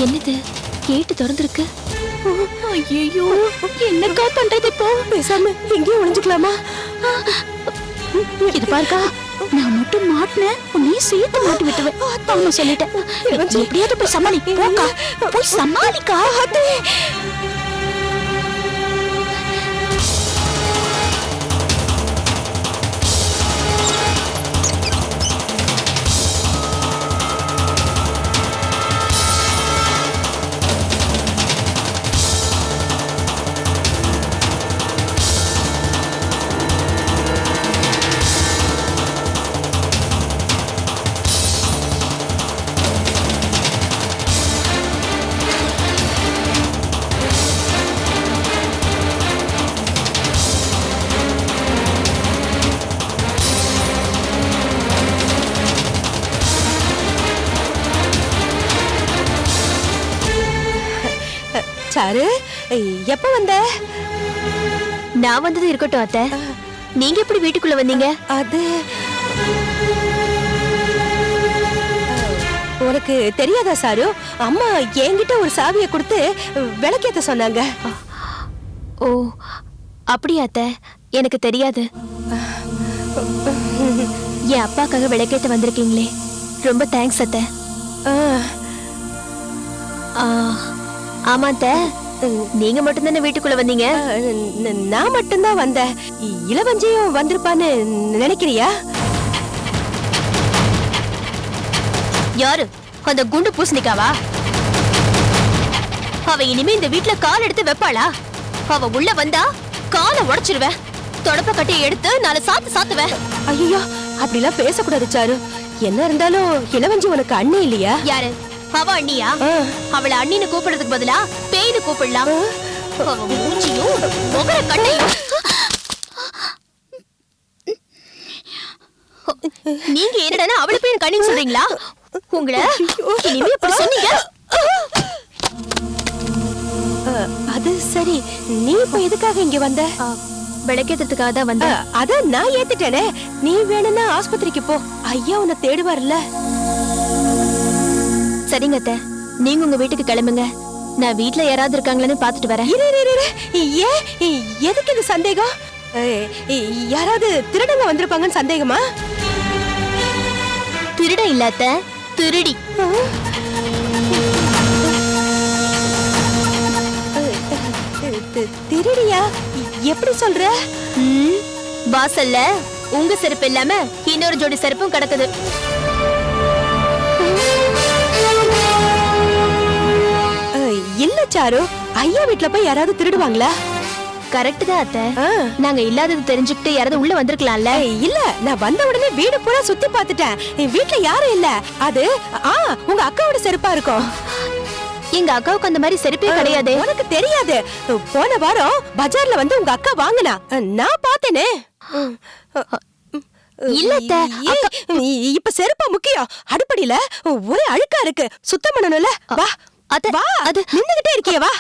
என்னது கேட்டு திறந்திருக்கு? ஐயோ, என்னக்கா பண்றது இப்போ? பேசாம எங்கேயும் ஒளிஞ்சுக்கலாமா? இது பாருக்கா, நான் மட்டும் மாட்டினேன், நீ சேர்த்து மாட்டி விட்டுவேன். அவங்க சொல்லிட்டேன். எப்படியாவது போய் சமாளி. போக்கா, போய் சமாளிக்கா. சாரு, எப்ப வந்த? நான் வந்தது இருக்கட்டும் அத்தை. நீங்க எப்படி வீட்டுக்குள்ள வந்தீங்க? அது உனக்கு தெரியாதா சாரு? அம்மா என்கிட்ட ஒரு சாவியை கொடுத்து விளக்கேத்த சொன்னாங்க. ஓ, அப்படியா அத்தை? எனக்கு தெரியாது. என் அப்பாக்காக விளக்கேத்த வந்திருக்கீங்களே, ரொம்ப தேங்க்ஸ் அத்தை. ஆமா அத்தை, நீங்க மட்டும் தானே வீட்டுக்குள்ள வந்தீங்க? நான் மட்டும்தான் வந்தேன். இளவஞ்சியும் வந்திருப்பான்னு நினைக்கிறியா? யாரு அந்த குண்டு பூசணிக்காவா? அவ இனிமே இந்த வீட்டுல கால் எடுத்து வைப்பாளா? அவ உள்ள வந்தா காலை உடைச்சிருவேன். தொடப்ப கட்டையை எடுத்து நாலு சாத்து சாத்துவேன். ஐயோ, அப்படிலாம் பேசக்கூடாது சாரு. என்ன இருந்தாலும் இளவஞ்சி உனக்கு அண்ணி இல்லையா? யாரு அவ? அண்ணியா? அவளை அண்ணின்னு கூப்பிடுறதுக்கு பதிலா பேய்னு கூப்பிடலாம். மூச்சியும் முகர கண்டையும். நீங்க என்னடா அவளை பேர் கண்ணின்னு சொல்றீங்களா? உங்களை இனிமே இப்படி சொன்னீங்க. அது சரி, நீ இப்ப எதுக்காக இங்க வந்த? விளக்கேத்துறதுக்காக தான் வந்த. அத நான் ஏத்துட்டேனே. நீ வேணும்னா ஆஸ்பத்திரிக்கு போ, ஐயா உன்னை தேடுவார்ல. சரிங்க அத்தை, நீங்க உங்க வீட்டுக்கு கிளம்புங்க. நான் வீட்டுல யாராவது இருக்காங்களான்னு பாத்துட்டு வரேன். ஏன், எதுக்கு இது சந்தேகம்? யாராவது திருடங்க வந்திருப்பாங்கன்னு சந்தேகமா? திருட இல்ல அத்தை, திருடி. திருடியா? எப்படி சொல்ற? வாசல்ல உங்க செருப்பு இல்லாம இன்னொரு ஜோடி செருப்பும் கிடக்குது. இல்ல சாரு, ஐயா வீட்டுல போய் யாராவது திருடுவாங்களா? கரெக்ட் தான் அத்தை. நாங்க இல்லாதது தெரிஞ்சுக்கிட்டு யாராவது உள்ள வந்திருக்கலாம்ல. இல்ல, நான் வந்த உடனே வீடு பூரா சுத்தி பார்த்துட்டேன். வீட்டுல யாரும் இல்ல. அது உங்க அக்காவோட செருப்பா இருக்கும். எங்க அக்காவுக்கு அந்த மாதிரி செருப்பே கிடையாது. உனக்கு தெரியாது. போன வாரம் பஜார்ல வந்து உங்க அக்கா வாங்குனா, நான் பார்த்தேனே. இல்ல அத்தை, இப்ப செருப்பா முக்கியம். அடுப்படியில ஒரே அழுக்கா இருக்கு, சுத்தம் பண்ணணும்ல. வா அத்தை, வா. அது நின்னுகிட்டே இருக்கியே, வா.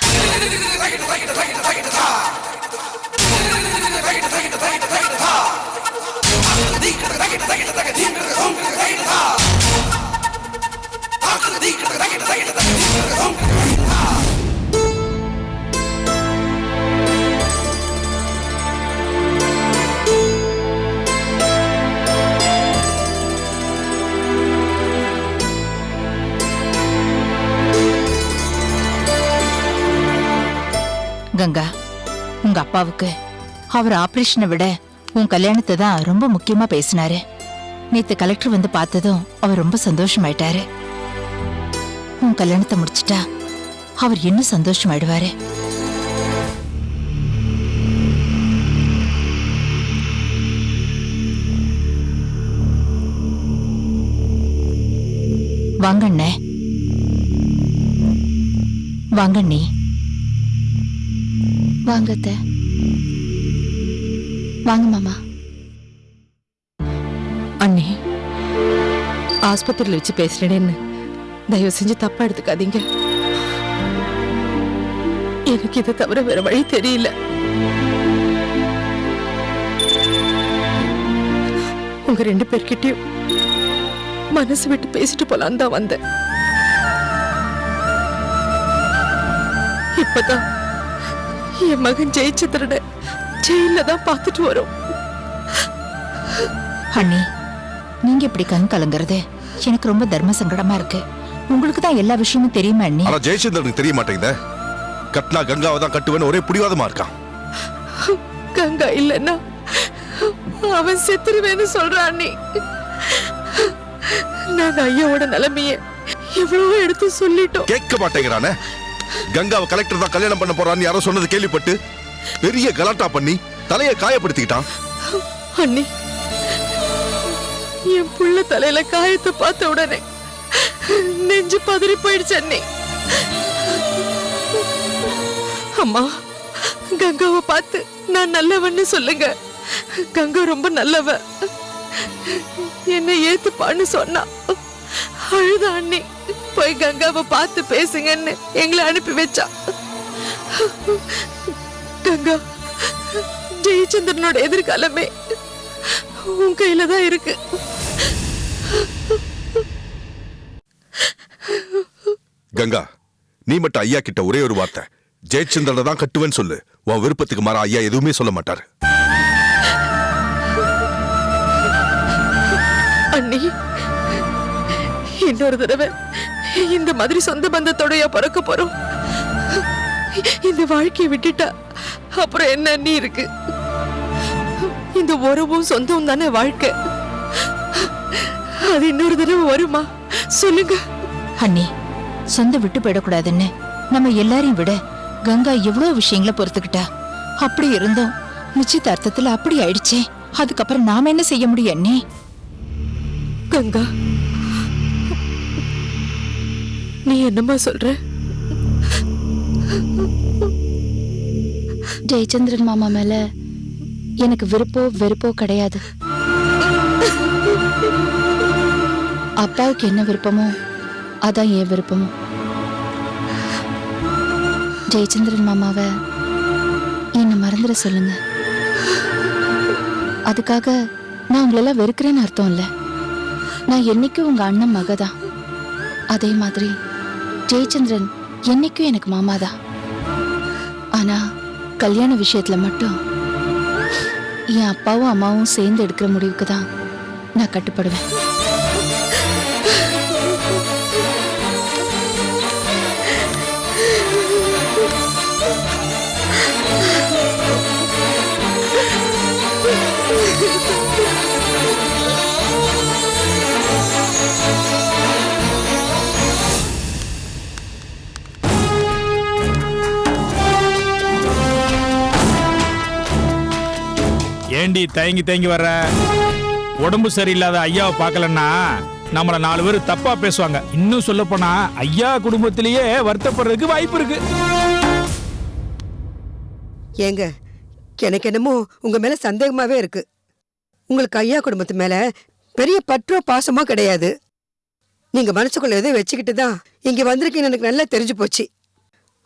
கங்கா, உங்க அப்பாவுக்கு அவர் ஆபரேஷனை விட உன் கல்யாணத்தை தான் ரொம்ப முக்கியமா பேசினாரு. நேத்து கலெக்டர் வந்து பார்த்ததும் அவர் ரொம்ப சந்தோஷமாயிட்டாரு. உன் கல்யாணத்தை முடிச்சிட்டா அவர் இன்னும் சந்தோஷமாயிடுவாரு. வாங்கண்ணே, வாங்கண்ணே. வாங்க அத்தை. வாங்க மாமா. அண்ணி, ஆஸ்பத்திரியில வச்சு பேசுறேன்னு தயவு செஞ்சு தப்பா எடுத்துக்காதீங்க. எனக்கு இதை தவிர வேற வழி தெரியல. உங்க 2 பேர்கிட்டயும் மனசு விட்டு பேசிட்டு போலாம் தான் வந்தேன். இப்பதான் என் மகன் ஜெயச்சந்திரனை ஜெயில தான் பார்த்துட்டு வரோம். அண்ணி, நீங்க இப்படி கண் கலங்குறது எனக்கு ரொம்ப தர்ம சங்கடமா இருக்கு. உங்களுக்கு தான் எல்லா விஷயமும் தெரியுமா அண்ணி? ஆனா ஜெயச்சந்திரனுக்கு தெரிய மாட்டேங்குதே. கட்னா கங்காவை தான் கட்டுவேன்னு ஒரே பிடிவாதமா இருக்கான். கங்கா இல்லன்னா அவன் செத்துருவேன்னு சொல்றான். அண்ணி, நாங்க ஐயாவோட நிலைமைய எவ்வளவோ எடுத்து சொல்லிட்டோம். கேட்க மாட்டேங்கிறானே. கங்காவை கலெக்டர் தான் கல்யாணம் பண்ண போறான்னு யாரோ சொன்னது கேள்விப்பட்டு பெரிய கலாட்டா பண்ணி தலையை காயப்படுத்திக்கிட்டான். அண்ணி, என் புள்ள தலையில காயத்தை பார்த்த உடனே நெஞ்சு பதறி போயிடுச்சு. அண்ணி, அம்மா, கங்காவை பார்த்து நான் நல்லவன்னு சொல்லுங்க. கங்கா ரொம்ப நல்லவ, என்ன ஏத்துப்பான்னு சொன்னா. அழுத அண்ணி, போய் கங்காவை பார்த்து பேசுங்கன்னு எங்களை அனுப்பி வச்சா. கங்கா, ஜெயச்சந்திரனோட எதிர்காலமே உன் கையில தான் இருக்கு. கங்கா, நீ மட்டும் ஐயா கிட்ட ஒரே ஒரு வார்த்தை, ஜெயச்சந்திரனை தான் கட்டுவேன்னு சொல்லு. உன் விருப்பத்துக்கு மாற ஐயா எதுவுமே சொல்ல மாட்டாரு. அண்ணி, இன்னொரு தடவை இந்த மாதிரி சொந்த பந்தத்தோடயா பிறக்க போறோம்? இந்த வாழ்க்கையை விட்டுட்டா அப்புறம் என்ன அண்ணி இருக்கு? இந்த உறவும் சொந்தம் தானே வாழ்க்கை. அது இன்னொரு தடவை வருமா சொல்லுங்க? அண்ணி, சொந்த விட்டு போயிடக்கூடாதுன்னு நம்ம எல்லாரையும் விட கங்கா எவ்வளவு விஷயங்களை பொறுத்துக்கிட்டா. அப்படி இருந்தோம் நிச்சயதார்த்தத்துல அப்படி ஆயிடுச்சே. அதுக்கப்புறம் நாம என்ன செய்ய முடியும் அண்ணி? கங்கா, நீ என்னம்மா சொல்ற? ஜெயச்சந்திரன் மாமா மேல எனக்கு விருப்போ வெறுப்போ கிடையாது. அப்பாவுக்கு என்ன விருப்பமோ அதான் என் விருப்பமோ. ஜெயச்சந்திரன் மாமாவை என்ன மறந்துட சொல்லுங்க. அதுக்காக நான் உங்களெல்லாம் வெறுக்கிறேன்னு அர்த்தம் இல்ல. நான் என்னைக்கும் உங்க அண்ணன் மகதான். அதே மாதிரி ஜெயச்சந்திரன் என்னைக்கும் எனக்கு மாமாதான். ஆனா கல்யாண விஷயத்துல மட்டும் என் அப்பாவும் அம்மாவும் சேர்ந்து எடுக்கிற முடிவுக்கு தான் நான் கட்டுப்படுவேன். ஏண்டி தயங்கி தயங்கி வர்ற? உடம்பு சரியில்லாத ஐயாவை பார்க்கலன்னா நம்மள 4 பேர் தப்பா பேசுவாங்க. இன்னும் சொல்ல போனா ஐயா குடும்பத்திலேயே வருத்தப்படுறதுக்கு வாய்ப்பு இருக்கு. ஏங்க, எனக்கு என்னமோ உங்க மேல சந்தேகமாவே இருக்கு. உங்களுக்கு ஐயா குடும்பத்து மேல பெரிய பற்றோ பாசமோ கிடையாது. நீங்க மனசுக்குள்ள எதோ வச்சுக்கிட்டு தான் இங்க வந்திருக்கீங்கன்னு எனக்கு நல்லா தெரிஞ்சு போச்சு.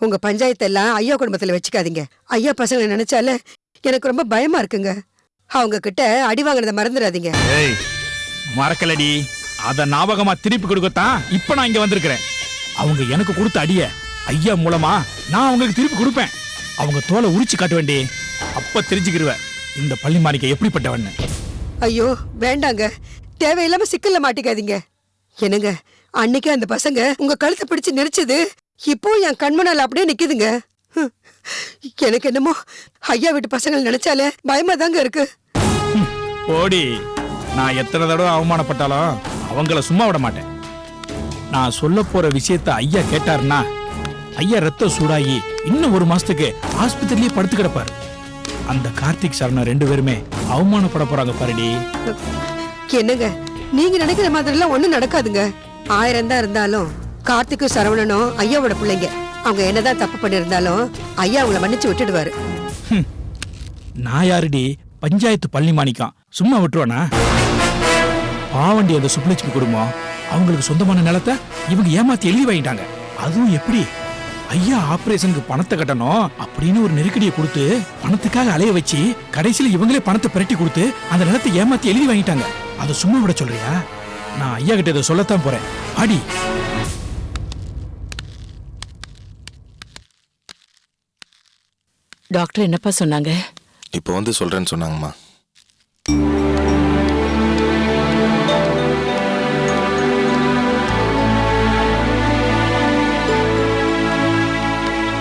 உங்க பஞ்சாயத்து எல்லாம் ஐயா குடும்பத்துல வச்சுக்காதீங்க. ஐயா பசங்களை நினைச்சால எனக்கு ரொம்ப பயமா இருக்குங்க. அவங்க கிட்ட அடி வாங்கினதை மறந்துடாதீங்க. ஏய், மறக்கலடி. அத ஞாபகமா திருப்பி கொடுக்கத்தான் இப்ப நான் இங்க வந்திருக்கிறேன். அவங்க எனக்கு கொடுத்த அடிய ஐயா மூலமா நான் அவங்களுக்கு திருப்பி கொடுப்பேன். அவங்க தோலை உரிச்சு காட்ட வேண்டி. அப்ப தெரிஞ்சுக்கிருவ இந்த பள்ளிமாணிக்க எப்படிப்பட்டவன்னு. ஐயோ வேண்டாங்க, தேவையில்லாம சிக்கல்ல மாட்டிக்காதீங்க. என்னங்க, அன்னைக்கு அந்த பசங்க உங்க கழுத்தை பிடிச்சு நெரிச்சது இப்போ என் கண்மனால அப்படியே நிக்குதுங்க. எனக்கு என்னமோ ஐயா வீட்டு பசங்களை நினைச்சாலே பயமா தாங்க இருக்கு. ஓடி, நான் எத்தனை தடவை அவமானப்பட்டாலும் அவங்கள சும்மா விட மாட்டேன். நான் சொல்ல போற விஷயத்த ஐயா கேட்டாருன்னா ஐயா ரத்தம் சூடாகி இன்னும் 1 மாசத்துக்கு ஆஸ்பத்திரியிலேயே படுத்து கிடப்பாரு. அந்த கார்த்திக் சரணா 2 பேருமே அவமானப்பட போறாங்க பாருடி. என்னங்க, நீங்க நினைக்கிற மாதிரி எல்லாம் ஒண்ணும் நடக்காதுங்க. 1000 தான் இருந்தாலும் கார்த்திக்கும் சரவணனும் ஐயாவோட பிள்ளைங்க. அவங்க என்னதான் தப்பு பண்ணிருந்தாலும் ஐயா அவங்கள மன்னிச்சு விட்டுடுவாரு. நான் யாருடி? பஞ்சாயத்து பள்ளி மாணிக்கம், சும்மா விட்டுருவானா? பாவண்டி அந்த சுப்புலட்சுமி குடும்பம் அவங்களுக்கு சொந்தமான நிலத்தை இவங்க ஏமாத்தி எழுதி வாங்கிட்டாங்க. அதுவும் எப்படி? ஐயா ஆபரேஷனுக்கு பணத்தை கட்டணும் அப்படின்னு ஒரு நெருக்கடியை கொடுத்து பணத்துக்காக அலைய வச்சு கடைசியில இவங்களே பணத்தை பிரட்டி கொடுத்து அந்த நிலத்தை ஏமாத்தி எழுதி வாங்கிட்டாங்க. அதை சும்மா விட சொல்றியா? நான் ஐயா கிட்ட இதை சொல்லத்தான் போறேன். அடி. டாக்டர் என்னப்பா சொன்னாங்க? இப்போ வந்து சொல்றேன்னு சொன்னாங்கம்மா.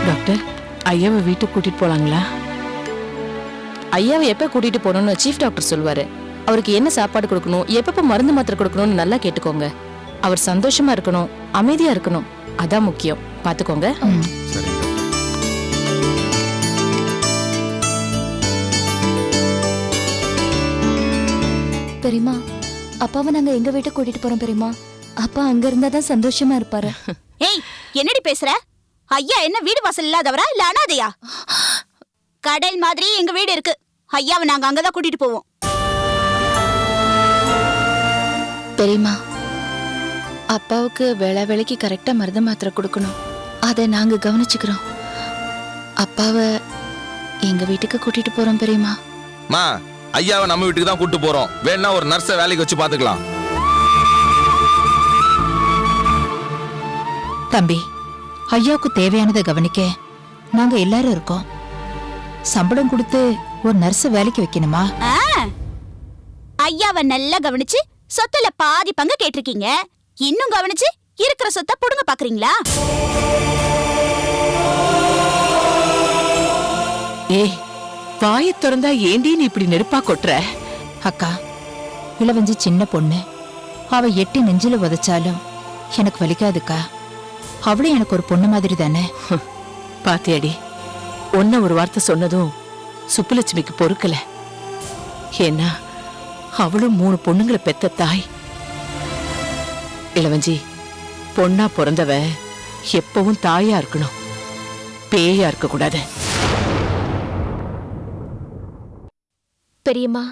டாக்டர், ஐயாவை வீட்டுக்கு கூட்டிட்டு போலாங்களா? ஐயாவை எப்ப கூட்டிட்டு போகணும்னு சீஃப் டாக்டர் சொல்லுவாரு. அவருக்கு என்ன சாப்பாடு கொடுக்கணும், எப்பப்ப மருந்து மாத்திரை கொடுக்கணும்னு நல்லா கேட்டுக்கோங்க. அவர் சந்தோஷமா இருக்கணும், அமைதியா இருக்கணும், அதான் முக்கியம். பாத்துக்கோங்க. சரிங்க. பெரியமா, அப்பாவை நாங்க எங்க வீட்டுக்கு கூட்டிட்டு போறோம் பெரியமா. அப்பா அங்க இருந்தாதான் சந்தோஷமா இருப்பாரு. ஏய், என்னடி பேசுற? ஐயா என்ன வீடு வாசல் இல்லாதவரா இல்ல அனாதையா? கடல் மாதிரி எங்க வீடு இருக்கு. ஐயாவை நாங்க அங்கதான் கூட்டிட்டு போவோம். பெரியமா, அப்பாவுக்கு வேளா வேலைக்கு கரெக்டா மருந்து மாத்திரை கொடுக்கணும். அதை நாங்க கவனிச்சுக்கிறோம். அப்பாவை எங்க வீட்டுக்கு கூட்டிட்டு போறோம் பெரியமா. மா, ஐயாவை நம்ம வீட்டுக்கு தான் கூட்டு போறோம். வேணா ஒரு நர்ஸை வேலைக்கு வச்சு பாத்துக்கலாம். தம்பி, ஐயாவுக்கு தேவையானதை கவனிக்க நாங்க எல்லாரும் இருக்கோம். சம்பளம் கொடுத்து ஒரு நர்ஸ வேலைக்கு வைக்கணுமா? ஐயாவை நல்லா கவனிச்சு சொத்துல பாதி பங்கு கேட்டிருக்கீங்க. இன்னும் கவனிச்சு இருக்கிற சொத்தை புடுங்க பாக்குறீங்களா? ஏய், வாயை திறந்தா ஏண்டி நீ இப்படி நெருப்பா கொட்டுற? அக்கா, இளவஞ்சி சின்ன பொண்ணு. அவ எட்டி நெஞ்சில உதைச்சாலும் எனக்கு வலிக்காதுக்கா. அவளும் எனக்கு ஒரு பொண்ணு மாதிரி தானே. பாத்தியாடி, ஒன்ன ஒரு வார்த்தை சொன்னதும் சுப்புலட்சுமிக்கு பொறுக்கல. ஏன்னா அவளும் 3 பொண்ணுங்களை பெத்த தாய். இளவஞ்சி, பொண்ணா பிறந்தவ எப்பவும் தாயா இருக்கணும், பேயா இருக்க கூடாது. பெரியம்மா,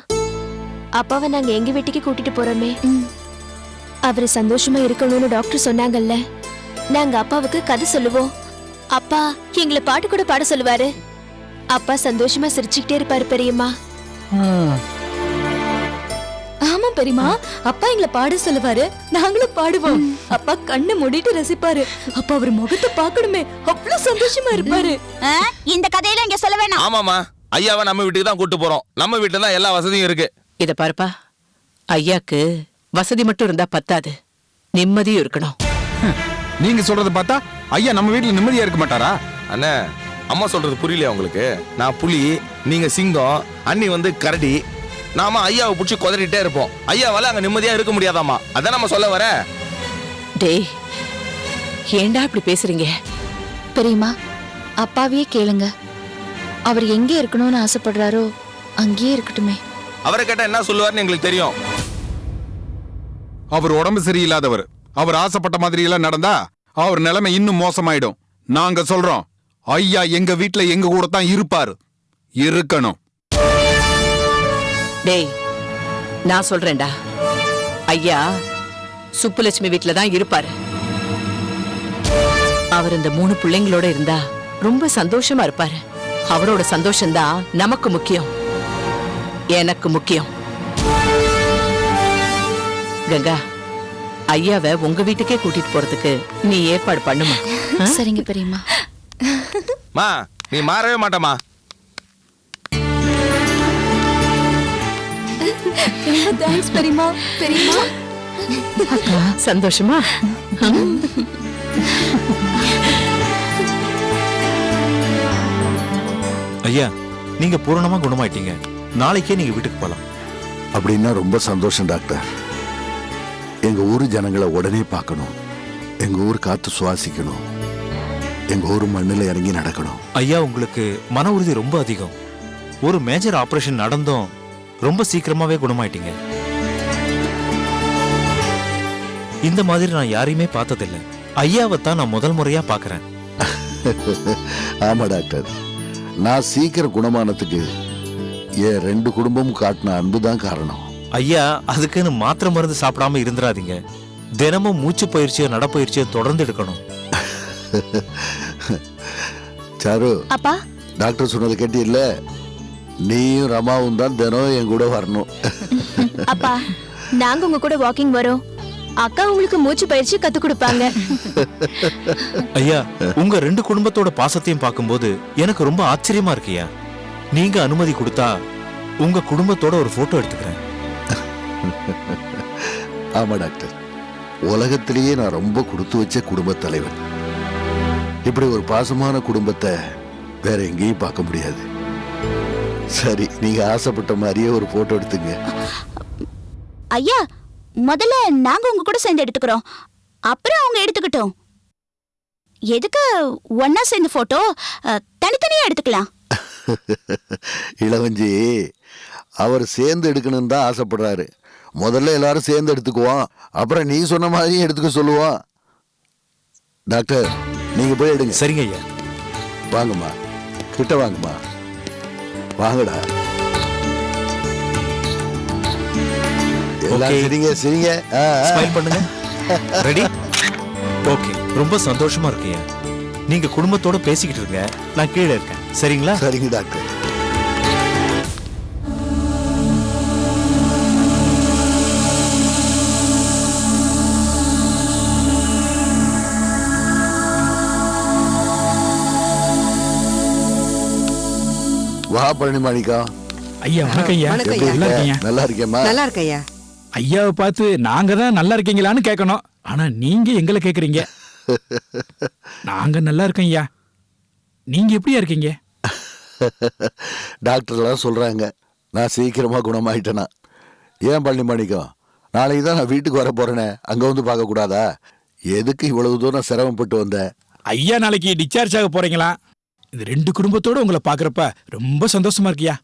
அப்பாவை நாங்க எங்க வீட்டுக்கு கூட்டிட்டு போறோமே. அவரு சந்தோஷமா இருக்கணும்னு டாக்டர் சொன்னாங்கல்ல. நாங்க அப்பாவுக்கு கதை சொல்லுவோம். அப்பா எங்களை பாட்டு கூட பாட சொல்லுவாரு. அப்பா சந்தோஷமா சிரிச்சுக்கிட்டே இருப்பாரு பெரியம்மா. ஆமா பெரியம்மா, அப்பா எங்களை பாட சொல்லுவாரு, நாங்களும் பாடுவோம். அப்பா கண்ணை மூடிட்டு ரசிப்பாரு. அப்பா அவர் முகத்தை பார்க்கணுமே, அவ்வளவு சந்தோஷமா இருப்பாரு. இந்த கதையில இங்க சொல்ல வேணாம். ஆமாமா, ஐயாவை நம்ம வீட்டுக்கு தான் கூட்டு போறோம். நம்ம வீட்டுல தான் எல்லா வசதியும் இருக்கு. இத பாருப்பா, ஐயாக்கு வசதி மட்டும் இருந்தா பத்தாது, நிம்மதியும் இருக்கணும். நீங்க சொல்றத பார்த்தா ஐயா நம்ம வீட்டுல நிம்மதியா இருக்க மாட்டாரா? அண்ணே, அம்மா சொல்றது புரியலையா உங்களுக்கு? நான் புலி, நீங்க சிங்கம், அண்ணி வந்து கரடி. நாம ஐயாவை பிடிச்சி கொதறிட்டே இருப்போம். ஐயாவால அங்க நிம்மதியா இருக்க முடியாதாமா. அதான் நம்ம சொல்ல வர. டேய், ஏண்டா இப்படி பேசுறீங்க? பெரியம்மா, அப்பாவையே கேளுங்க. அவர் எங்கே இருக்கணும்னு ஆசைப்படுறாரோ அங்கேயே இருக்கட்டுமே. அவரை கேட்டா என்ன சொல்லுவாருன்னு எங்களுக்கு தெரியும். அவர் உடம்பு சரியில்லாதவர். அவர் ஆசைப்பட்ட மாதிரி எல்லாம் நடந்தா அவர் நிலைமை இன்னும் மோசமாயிடும். நாங்க சொல்றோம், ஐயா எங்க வீட்டுல எங்க கூட தான் இருப்பாரு, இருக்கணும். டேய், நான் சொல்றேன்டா, ஐயா சுப்புலட்சுமி வீட்டுல தான் இருப்பாரு. அவர் இந்த 3 பிள்ளைங்களோட இருந்தா ரொம்ப சந்தோஷமா இருப்பாரு. அவரோட சந்தோஷம்தான் நமக்கு முக்கியம், எனக்கு முக்கியம். கங்கா, ஐயாவை உங்க வீட்டுக்கே கூட்டிட்டு போறதுக்கு நீ ஏற்பாடு பண்ணுமா? சரிங்க பெரியம்மா. மா, நீ மாறவே மாட்டமா. தேங்க்ஸ் பெரியம்மா. பெரியம்மா, சந்தோஷமா? ஐயா, நீங்க பூரணமா குணமாயிட்டீங்க. நாளைக்கே நீங்க வீட்டுக்கு போலாம். அப்படின்னா ரொம்ப சந்தோஷம் டாக்டர். எங்க ஊர் ஜனங்களை உடனே பார்க்கணும். எங்க ஊர் காத்து சுவாசிக்கணும். எங்க ஊர் மண்ணில் இறங்கி நடக்கணும். ஐயா, உங்களுக்கு மன உறுதி ரொம்ப அதிகம். ஒரு மேஜர் ஆபரேஷன் நடந்தும் ரொம்ப சீக்கிரமாவே குணமாயிட்டீங்க. இந்த மாதிரி நான் யாரையுமே பார்த்ததில்லை. ஐயாவை தான் நான் முதல் முறையா பார்க்கறேன். ஆமா டாக்டர், நான் சீக்கிரம் குணமானதுக்கு என் 2 குடும்பமும் காட்டின அன்புதான் காரணம். ஐயா, அதுக்குன்னு மாத்திரை மருந்து சாப்பிடாம இருந்துடாதீங்க. தினமும் மூச்சு பயிற்சியோ நடப்பயிற்சியோ தொடர்ந்து எடுக்கணும். சாரு, அப்பா, டாக்டர் சொன்னது கேட்டி இல்ல? நீயும் ரமாவும் தான் தினம் என் கூட வரணும். அப்பா நாங்க உங்க கூட வாக்கிங் வரோம். அக்கா உங்களுக்கு மூச்சு பயிற்சி கத்து கொடுப்பாங்க. ஐயா, உங்க ரெண்டு குடும்பத்தோட பாசத்தையும் பார்க்கும்போது எனக்கு ரொம்ப ஆச்சரியமா இருக்குயா. நீங்க அனுமதி கொடுத்தா உங்க குடும்பத்தோட ஒரு போட்டோ எடுத்துக்கிறேன். ஆமா டாக்டர், உலகத்திலேயே நான் ரொம்ப கொடுத்து வச்ச குடும்ப தலைவன். இப்படி ஒரு பாசமான குடும்பத்தை வேற எங்கேயும் பார்க்க முடியாது. சரி, நீங்க ஆசைப்பட்ட மாதிரியே ஒரு போட்டோ எடுத்துங்க. ஐயா, முதல்ல நாங்க உங்க கூட சேர்ந்து எடுத்துக்கிறோம், அப்புறம் அவங்க எடுத்துக்கிட்டோம். எதுக்கு ஒன்னா சேர்ந்து போட்டோ? தனித்தனியா எடுத்துக்கலாம். இளவஞ்சி, அவர் சேர்ந்து எடுக்கணும்னு தான் ஆசைப்படுறாரு. முதல்ல எல்லாரும் சேர்ந்து எடுத்துக்குவோம், அப்புறம் நீ சொன்ன மாதிரியும் எடுத்துக்க சொல்லுவோம். டாக்டர், நீங்க போய் எடுங்க. சரிங்க ஐயா. வாங்கம்மா, கிட்ட வாங்கம்மா, வாங்கடா. எல்லாரும் சரிங்க சரிங்க, ஸ்மைல் பண்ணுங்க. ரெடி? ஓகே, ரொம்ப சந்தோஷமா இருக்கீங்க. நீங்க குடும்பத்தோட பேசிக்கிட்டு இருங்க, நான் கீழே இருக்கேன். சரிங்களா? சரிங்க டாக்டர். வா பழனி மாணிக்கம். ஐயா வணக்கம் ஐயா. வணக்கம் ஐயா. நல்லா இருக்கீங்க? நல்லா இருக்கேம்மா. நல்லா இருக்கையா. ஐயாவை பார்த்து நாங்க தான் நல்லா இருக்கீங்களான்னு கேட்கணும், ஆனா நீங்க எங்களை கேக்குறீங்க. நாங்க நல்லா இருக்கோம் ஐயா. நீங்க எப்படியா இருக்கீங்க? டாக்டர்லாம் சொல்றாங்க நான் சீக்கிரமா குணமாயிட்டேனா. ஏன் பழனி மாணிக்கம், நாளைக்கு தான் நான் வீட்டுக்கு வர போறேனே, அங்க வந்து பார்க்க கூடாதா? எதுக்கு இவ்வளவு தூரம் சிரமப்பட்டு வந்த? ஐயா நாளைக்கு டிஸ்சார்ஜ் ஆக போறீங்களா? இந்த ரெண்டு குடும்பத்தோட உங்களை பாக்குறப்ப ரொம்ப சந்தோஷமா இருக்கியா.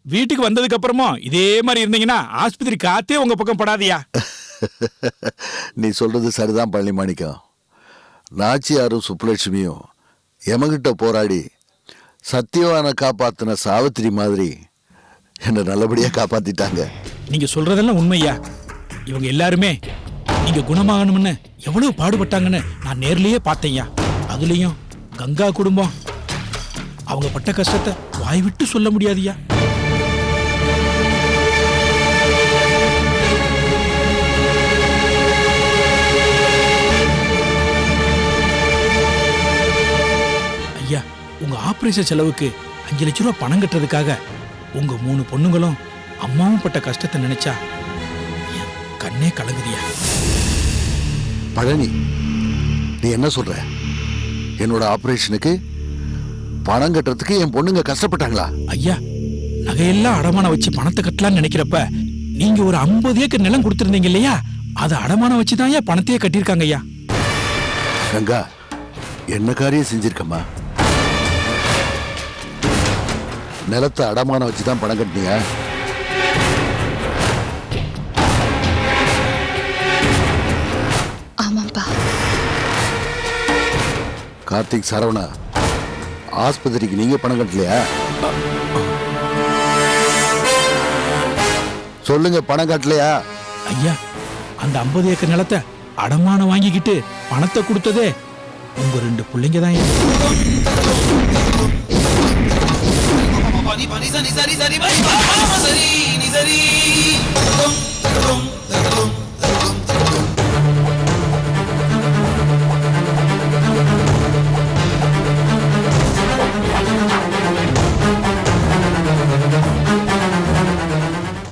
வீட்டுக்கு வந்ததுக்கு அப்புறமும் இதே மாதிரி இருந்தீங்கன்னா ஆஸ்பத்திரி காத்தே உங்க பக்கம் படாதியா. நீ சொல்றது சரிதான் பழனி மாணிக்கம். நாச்சியாரும் சுப்புலட்சுமியும் எமகிட்ட போராடி சத்தியவான காப்பாத்தின சாவித்திரி மாதிரி என்ன நல்லபடியா காப்பாத்திட்டாங்க. நீங்க சொல்றதெல்லாம் உண்மையா. இவங்க எல்லாருமே நீங்க குணமாகணும்னு எவ்வளவு பாடுபட்டாங்கன்னு நான் நேர்லயே பார்த்தேன்யா. அதுலயும் கங்கா குடும்பம், அவங்க பட்ட கஷ்டத்தை வாய் விட்டு சொல்ல முடியாதியா. ஐயா, உங்க ஆபரேஷன் செலவுக்கு 5 லட்சம் ரூபாய் பணம் கட்டுறதுக்காக உங்க 3 பொண்ணுங்களும் அம்மாவும் பட்ட கஷ்டத்தை நினைச்சா என் கண்ணே கலங்குதியா. பழனி, நீ என்ன சொல்ற? என்னோட ஆபரேஷனுக்கு பணம் கட்டுறதுக்கு என் பொண்ணுங்க கஷ்டப்பட்டாங்களா? ஐயா, நகையெல்லாம் அடமானம் வச்சு பணத்தை கட்டலாம்னு நினைக்கிறப்ப நீங்க ஒரு 50 ஏக்கர் நிலம் கொடுத்திருந்தீங்க இல்லையா, அதை அடமானம் வச்சுதான் ஐயா பணத்தையே கட்டியிருக்காங்க ஐயா. கங்கா, என்ன காரியம் செஞ்சிருக்கம்மா? நிலத்தை அடமானம் வச்சுதான் பணம் கட்டினியா? ஆமாப்பா. கார்த்திக், சரவணா, ஆஸ்பத்திரிக்கு நீங்க பணம் கட்டலையா? சொல்லுங்க, பணம் கட்டலையா? ஐயா, அந்த 50 ஏக்கர் நிலத்தை அடமானம் வாங்கிக்கிட்டு பணத்தை கொடுத்ததே உங்க 2 பிள்ளைங்க தான். பனி பனி சனி சரி சரி பை பா சரி நீ சரி